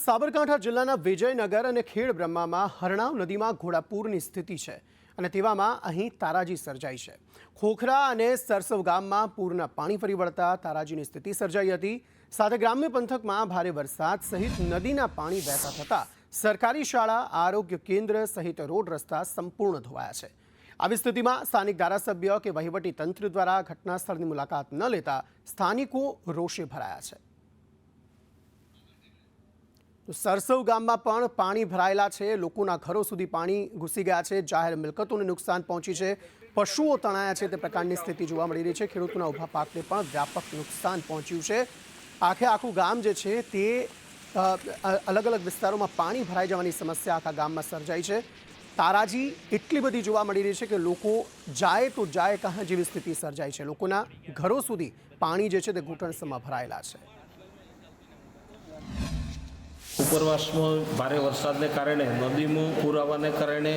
સાબરકાંઠા જિલ્લાના વિજયનગર અને ખેડબ્રહ્મામાં હરણાવ નદીમાં ઘોડાપૂરની સ્થિતિ છે અને તેવામાં અહીં તારાજી સર્જાઈ છે। ખોખરા અને સરસવ ગામમાં પૂરના પાણી ફરી વળતા તારાજીની સ્થિતિ સર્જાઈ હતી। સાથે ગ્રામ્ય પંથકમાં ભારે વરસાદ સહિત નદીના પાણી વહેતા થતાં સરકારી શાળા, આરોગ્ય કેન્દ્ર સહિત રોડ રસ્તા સંપૂર્ણ ધોવાયા છે। આવી સ્થિતિમાં સ્થાનિક ધારાસભ્ય કે વહીવટી તંત્ર દ્વારા ઘટના સ્થળની મુલાકાત ન લેતા સ્થાનિકો રોષે ભરાયા છે। તો સરસવ ગામમાં પણ પાણી ભરાયેલા છે। લોકોના ઘરો સુધી પાણી ઘૂસી ગયા છે। જાહેર મિલકતોને નુકસાન પહોંચી છે। પશુઓ તણાયા છે તે પ્રકારની સ્થિતિ જોવા મળી રહી છે। ખેડૂતોના ઊભા પાકને પણ વ્યાપક નુકસાન પહોંચ્યું છે। આખું ગામ જે છે તે અલગ અલગ વિસ્તારોમાં પાણી ભરાઈ જવાની સમસ્યા આખા ગામમાં સર્જાઈ છે। તારાજી એટલી બધી જોવા મળી રહી છે કે લોકો જાય તો જાય કહાં જેવી સ્થિતિ સર્જાઈ છે। લોકોના ઘરો સુધી પાણી જે છે તે ઘૂંટણસમાં ભરાયેલા છે। ઉપરવાસમાં ભારે વરસાદને કારણે નદીમાં પૂર આવવાને કારણે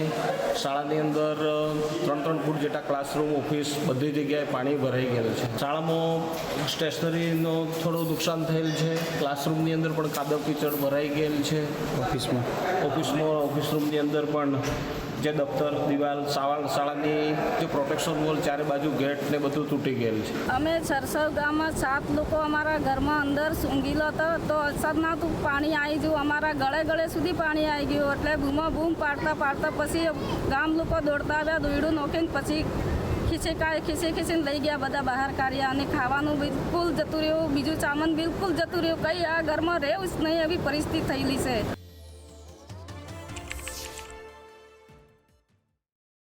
શાળાની અંદર 3-3 ફૂટ જેટલા ક્લાસરૂમ, ઓફિસ બધી જગ્યાએ પાણી ભરાઈ ગયેલું છે। શાળામાં સ્ટેશનરીનો થોડું નુકસાન થયેલ છે। ક્લાસરૂમની અંદર પણ કાદવ કીચડ ભરાઈ ગયેલ છે। ઓફિસ રૂમની અંદર પણ જે દફતર, દિવાલ, શાળાની જે પ્રોટેક્શન વોલ ચારે બાજુ ગેટ ને બધું તૂટી ગયેલ છે। અમે સરસવ ગામમાં 7 લોકો અમારા ઘરમાં અંદર સૂંઘેલો હતો તો વરસાદના પાણી આવી ગયું, અમારા ગળે સુધી પાણી આવી ગયું। એટલે બૂમ પાડતા પછી ગામ લોકો દોડતા આવ્યા, દોયડું નોખીને પછી ખીસીને લઈ ગયા, બધા બહાર કાઢ્યા અને ખાવાનું બિલકુલ જતું રહ્યું, બીજું સામાન બિલકુલ જતું રહ્યું। કંઈ આ ઘરમાં રહેવું જ નહીં એવી પરિસ્થિતિ થયેલી છે।